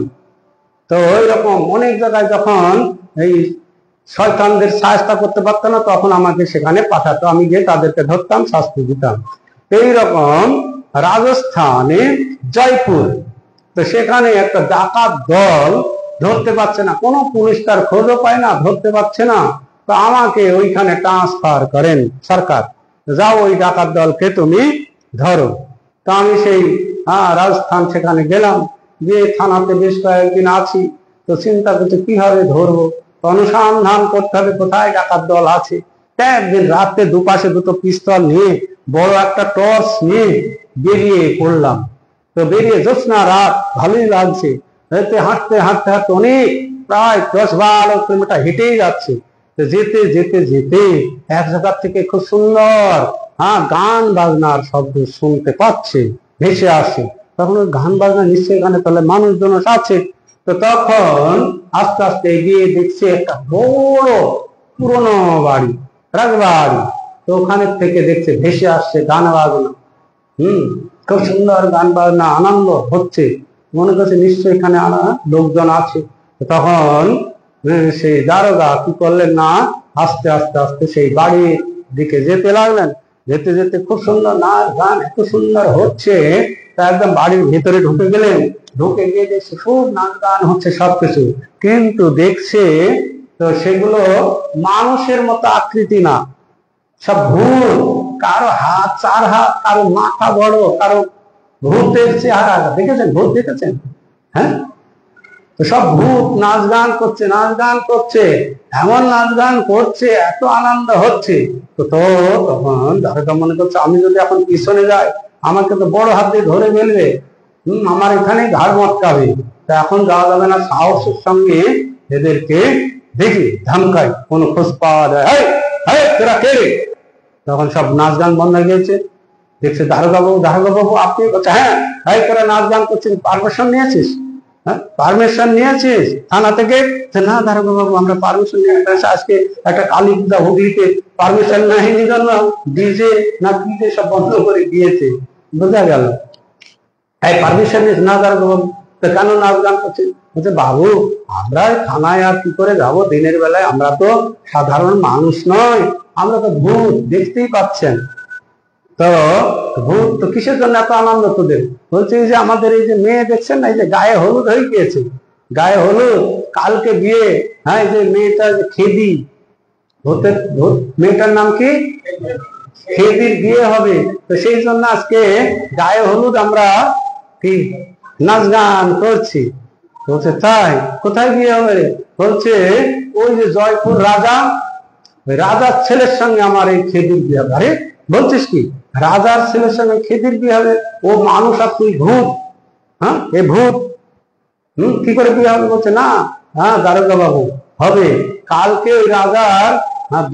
তো ওইরকম অনেক জায়গায় যখন এই শয়তানদের সাহায্য করতে পারতো না, তখন আমাকে সেখানে পাঠাতো, আমি গিয়ে তাদেরকে ধরতাম, শাস্তি দিতাম। এইরকম রাজস্থানে জয়পুর, তো সেখানে একটা ডাকাত দল ধরতে পারছে না, কোনো পুলিশ তার খোঁজও পায় না, ধরতে পারছে না। তো আমাকে ওইখানে ট্রান্সফার করেন সরকার, যাও ওই ডাকাত দলকে তুমি ধরো। তো আমি সেই রাজস্থান সেখানে গেলাম, যে থানাতে বেশ কয়েকদিন আছি। তো চিন্তা করতে কিভাবে ধরবো, অনুসন্ধান করতে হবে কোথায় ডাকাত দল আছে। একদিন রাতে দুপাশে দুটো পিস্তল নিয়ে, বড় একটা টর্চ নিয়ে বেরিয়ে পড়লাম। তো বেরিয়ে জ্যোৎস্না রাত, ভালোই লাগছে, হাঁটতে হাঁটতে হাঁটতে অনেক প্রায় 10-12 কিলোমিটার হেঁটেই যাচ্ছে। যেতে যেতে যেতে এক জায়গা থেকে খুব সুন্দর গান বাজনার শব্দ শুনতে পাচ্ছে, ভেসে আসে। তখন ওই গান বাজনা নিশ্চয়ই এখানে তাহলে মানুষজন আছে। তো তখন আস্তে আস্তে এগিয়ে দেখছে একটা বড় পুরনো বাড়ি, রাজবাড়ি। তো ওখানে থেকে দেখছে ভেসে আসছে গান বাজনা, খুব সুন্দর গান বাজনা, আনন্দ হচ্ছে। মনে করছে নিশ্চয়ই এখানে লোকজন আছে। তখন সেই দারোগা কি করলেন না, আস্তে আস্তে আস্তে সেই বাড়ির দিকে যেতে লাগলেন। যেতে যেতে খুব সুন্দর নাচ গান এত সুন্দর হচ্ছে, তা একদম বাড়ির ভিতরে ঢুকে গেলেন। ঢুকে গিয়ে দেখছে খুব নাচ গান হচ্ছে সবকিছু, কিন্তু দেখছে তো সেগুলো মানুষের মতো আকৃতি না, সব ভূত। কারো হাত 4 হাত, কারো মাথা বড়, কারো ভূতের চেহারা। দেখেছেন ভূত, দেখেছেন? হ্যাঁ, তো সব ভূত নাচ গান করছে, নাচ গান করছে, এমন নাচ গান করছে, এত আনন্দ হচ্ছে। তো তখন দারোগা মনে করছে আমি যদি এখন পিছনে যাই, আমাকে তো বড় হাত দিয়ে ধরে ফেলবে, আমার এখানে ঘাড় মটকাবে। তা এখন যাওয়া যাবে না, সাহসের সঙ্গে এদেরকে দেখি ধমকাই, কোনো খোঁজ পাওয়া যায়, তোরা কে রে? তখন সব নাচ গান বন্ধ হয়ে গেছে। দেখছে দারোগা বাবু আপনি? হ্যাঁ, তোরা নাচ গান করছিস, পারমিশন নিয়েছিস? হ্যাঁ, পারমিশন নিয়েছিস থানা থেকে? না দারোগা বাবু, আমরা পারমিশন নিয়ে আজকে একটা কালী পূজা হুগলিতে পারমিশন নেয়নি জন্য ডিজে না ডিজে সব বন্ধ করে দিয়েছে। বোঝা গেল পারমিশন নিস না দারোগা বাবু। তো কেন নাচ গান করছিস? বলছে বাবু, আমরা থানায় আর কি করে যাবো দিনের বেলায়, আমরা তো সাধারণ মানুষ নয়, আমরা তো ভূত, দেখতেই পাচ্ছেন। তো ভূত তো কিসের জন্য এত আনন্দ তোদের? বলছে যে আমাদের এই যে মেয়ে দেখছেন না, এই যে গায়ে হলুদ হয়ে গিয়েছে, গায়ে হলুদ, কালকে বিয়ে। হ্যাঁ, এই যে মেয়েটা খেদি, ভূতের মেয়েটার নাম কি? খেদির বিয়ে হবে। তো সেই জন্য আজকে গায়ে হলুদ আমরা কি নাচ গান করছি। বলছে তাই? কোথায় বিয়ে হবে? বলছে ওই যে জয়পুর রাজা, রাজার ছেলের সঙ্গে আমার এই খেদির বিয়ে হবে। আরে বলছিস কি, রাজার ছেলের সঙ্গে খেদির বিয়ে হবে? ও মানুষ আর তুই ভূত? হ্যাঁ, এ ভূত, কি করে বিয়ে হবে? বলছে না, দারোগা বাবু হবে। কালকে ওই রাজার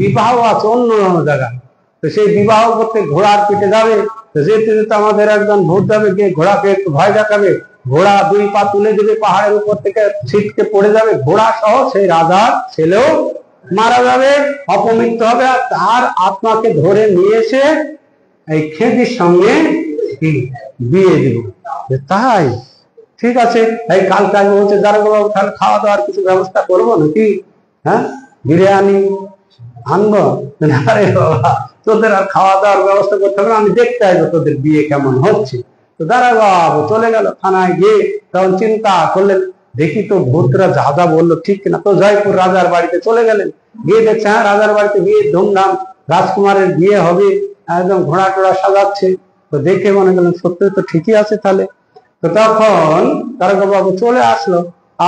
বিবাহ আছে অন্য জায়গায়, তো সেই বিবাহ করতে ঘোড়ার পিঠে যাবে। তো যেতে যেতে আমাদের একজন ভূত যাবে, গিয়ে ঘোড়াকে একটু ভয় দেখাবে, ঘোড়া 2 পা তুলে দেবে, পাহাড়ের উপর থেকে ছিটকে পড়ে যাবে, ঘোড়া সহ সেই রাজার ছেলেও মারা যাবে, অপমৃত্যু হবে। আর তার আত্মাকে ধরে নিয়ে এসে এই খেদির সঙ্গে বিয়ে দিব। তাই ঠিক আছে, এই কালকে বলছে দারোগা বাবু তাহলে খাওয়া দাওয়ার কিছু ব্যবস্থা করবো নাকি? হ্যাঁ, বিরিয়ানি আনবো? আরে বাবা, তোদের আর খাওয়া দাওয়ার ব্যবস্থা করতে হবে না, আমি দেখতে আসবো তোদের বিয়ে কেমন হচ্ছে। তো দাঁড়া বাবু চলে গেল থানায় গিয়ে, তখন চিন্তা করলেন দেখি তো ভূতরা যা যা বললো ঠিক কিনা। তো জয়পুর রাজার বাড়িতে চলে গেলেন, গিয়ে দেখছে হ্যাঁ রাজার বাড়িতে বিয়ে ধুমধাম, রাজকুমারের বিয়ে হবে, একদম ঘোড়া টোড়া সাজাচ্ছে। তো দেখে মনে করলেন সত্যি তো ঠিকই আছে তাহলে। তো তখন দারোগা বাবু চলে আসলো,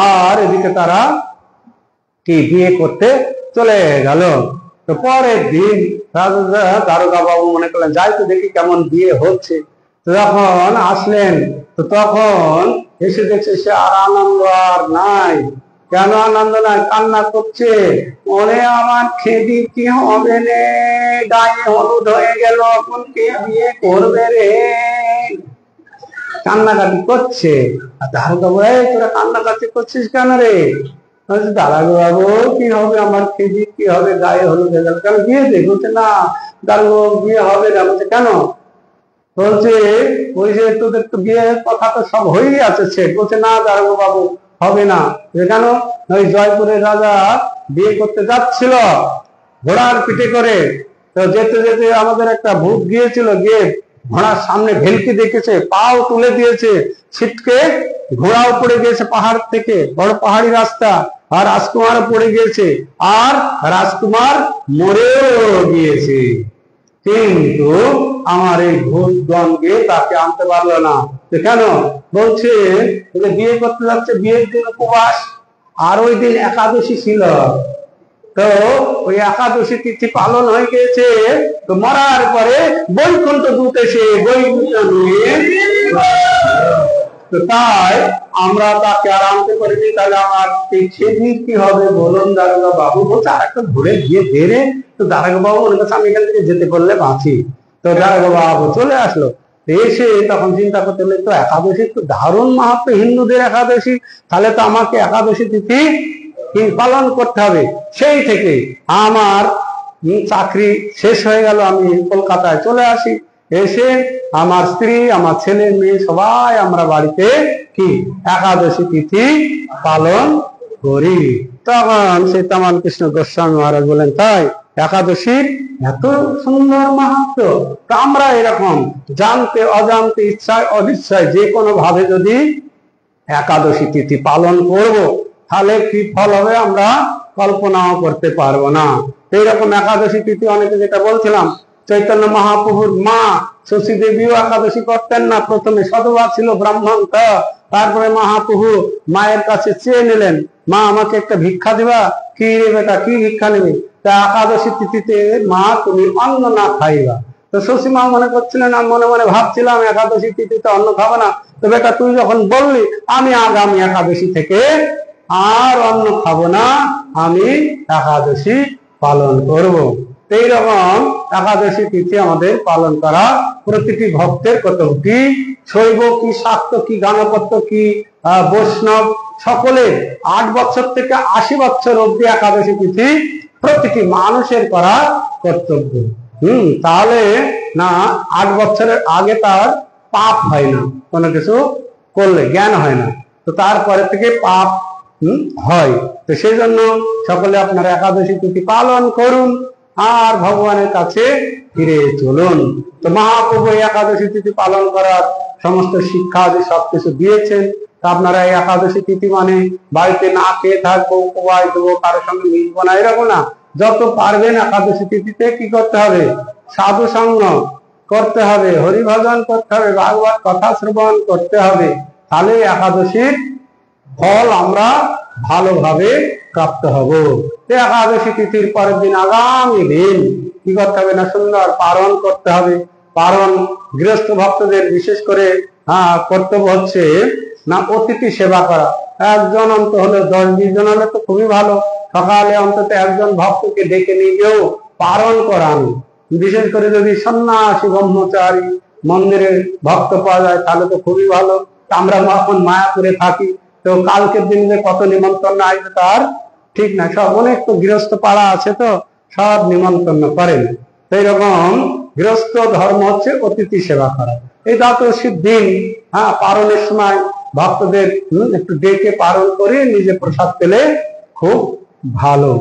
আর এদিকে তারা কি বিয়ে করতে চলে গেল। তো পরের দিন দারোগা বাবু মনে করলেন যাই তো দেখি কেমন বিয়ে হচ্ছে। তো যখন আসলেন, তো তখন এসে দেখছে সে আর আনন্দ আর নাই। কেন আনন্দ নাই? কান্না করছে, ওরে আমার খেদি কি হবে রে, গায়ে হলুদ হয়ে গেল, এখন কে বিয়ে করবে রে, কান্নাকাটি করছে। আর দারোগা বাবু, এই তোরা কান্নাকাটি করছিস কেন রে? দারোগা বাবু কি হবে আমার খেদি, কি হবে, গায়ে হলুদ হয়ে গেল, কেন বিয়ে দে? বলছে না দারোগা বাবু বিয়ে হবে না। বলছে কেন? বলছে ওই যে তোদের তো বিয়ের কথা তো সব হয়েই আছে সে। বলছে না দারোগা বাবু হবে না। কেন? ওই জয়পুরের রাজা বিয়ে করতে যাচ্ছিল ঘোড়ার পিঠে করে, তো যেতে যেতে আমাদের একটা ভূত গিয়েছিল, গিয়ে ঘোড়ার সামনে ভেলকি দেখেছে, পাও তুলে দিয়েছে, ছিটকে ঘোড়াও পড়ে গিয়েছে পাহাড় থেকে, বড় পাহাড়ি রাস্তা, আর রাজকুমার পড়ে গিয়েছে, আর রাজকুমার মরেও গিয়েছে। কিন্তু আমার এই ভূতগণকে তাকে আনতে পারলো না। কেন? বলছে বিয়ে করতে যাচ্ছে, বিয়ের দিন উপবাস, আর ওই দিন একাদশী ছিল। তো ওই একাদশী তিথি পালন হয়ে গেছে। তো মরার পরে বৈকুণ্ঠ দূত এসে বৈকুণ্ঠ নিয়ে, তো তাই আমরা তাকে আর আনতে পারিনি। তাহলে আমার এই ছেদির কি হবে বলুন দারোগা বাবু? বলছে আর একটা ঘুরে গিয়ে ধরে। তো দারোগা বাবু মনে করছে আমি এখান থেকে যেতে পারলে বাঁচি। তো দারোগা বাবু চলে আসলো, এসে তখন চিন্তা করতে হলে তো একাদশী তো দারুণ মাহাত্ম্য, হিন্দুদের একাদশী, তাহলে তো আমাকে একাদশী তিথি পালন করতে হবে। সেই থেকে আমার চাকরি শেষ হয়ে গেল, আমি কলকাতায় চলে আসি। এসে আমার স্ত্রী, আমার ছেলে মেয়ে সবাই আমরা বাড়িতে কি একাদশী তিথি পালন করি। তখন সেই তামান কৃষ্ণ গোস্বামী মহারাজ বলেন তাই একাদশীর এত সুন্দর মাহাত্ম্য। তো আমরা এরকম জানতে অজান্তে ইচ্ছায় অনিচ্ছায় যে কোনো ভাবে যদি একাদশী তিথি পালন করব, তাহলে কি ফল হবে আমরা কল্পনাও করতে পারবো না। এইরকম একাদশী তিথি অনেকে, যেটা বলছিলাম, চৈতন্য মহাপ্রভুর মা শশী দেবীও একাদশী করতেন না। প্রথমে সধবা ছিল ব্রাহ্মণ, তারপরে মহাপ্রভু মায়ের কাছে চেয়ে নিলেন, মা আমাকে একটা ভিক্ষা দিবা। কি রে বেটা, কি ভিক্ষা নেবে? তা একাদশী তিথিতে মা তুমি অন্ন না খাইবা। তো শশী মা মনে করছিলেন, আমি মনে মনে ভাবছিলাম একাদশী তিথিতে অন্ন খাবো না। তো বেটা তুই যখন বললি, আমি আগামী একাদশী থেকে আর অন্ন খাবো না, আমি একাদশী পালন করব। এইরকম একাদশী তিথি আমাদের পালন করা প্রতিটি ভক্তের কর্তব্য। কি শৈব, কি শাক্ত, কি গানপত্য, কি বৈষ্ণব, সকলের 8 বছর থেকে 80 বছর অব্দি একাদশী তিথি প্রতিটি মানুষের করা কর্তব্য। তাহলে না 8 বছরের আগে তার পাপ হয় না, কোনো কিছু করলে জ্ঞান হয় না, তো তারপরে থেকে পাপ হয়। তো সেই জন্য সকলে আপনারা একাদশী তিথি পালন করুন আর ভগবানের কাছে ফিরে চলুন। তো মহাপ্রভু একাদশী তিথি পালন করার সমস্ত শিক্ষা যে সবকিছু দিয়েছেন। তা আপনারা এই একাদশী তিথি মানে বাড়িতে না খেয়ে থাকবো, উপবাস দেবো, কারোর সঙ্গে মিশবো না, এরকম না। যত পারবেন একাদশী তিথিতে কি করতে হবে? সাধু সঙ্গ করতে হবে, হরিভজন করতে হবে, ভাগবত কথা শ্রবণ করতে হবে। তাহলে একাদশীর ফল আমরা ভালোভাবে প্রাপ্ত হব। একাদশী তিথির পরের দিন আগামী দিন কি করতে হবে না, সুন্দর পারণ করতে হবে। পারণ গৃহস্থ ভক্তদের বিশেষ করে কর্তব্য হচ্ছে না অতিথি সেবা করা। একজন অন্ত হলে 10-20 জন হলে তো খুবই ভালো। সকালে অন্তত একজন ভক্তকে ডেকে নিয়ে গিয়েও পারণ করানো। বিশেষ করে যদি সন্ন্যাসী ব্রহ্মচারী মন্দিরে ভক্ত পাওয়া যায় তাহলে তো খুবই ভালো। আমরা এখন মায়াপুরে থাকি, তো কালকের দিন যে কত নিমন্ত্রণ আসবে তার ঠিক না। সব অনেক তো গৃহস্থ পাড়া আছে, তো সব নিমন্ত্রণ করেন। সেই রকম গৃহস্থ ধর্ম হচ্ছে অতিথি সেবা করা। এই দ্বাদশীর দিন পারণের সময় ভক্তদের একটু ডেকে পারণ করে নিজে প্রসাদ পেলে খুব ভালো।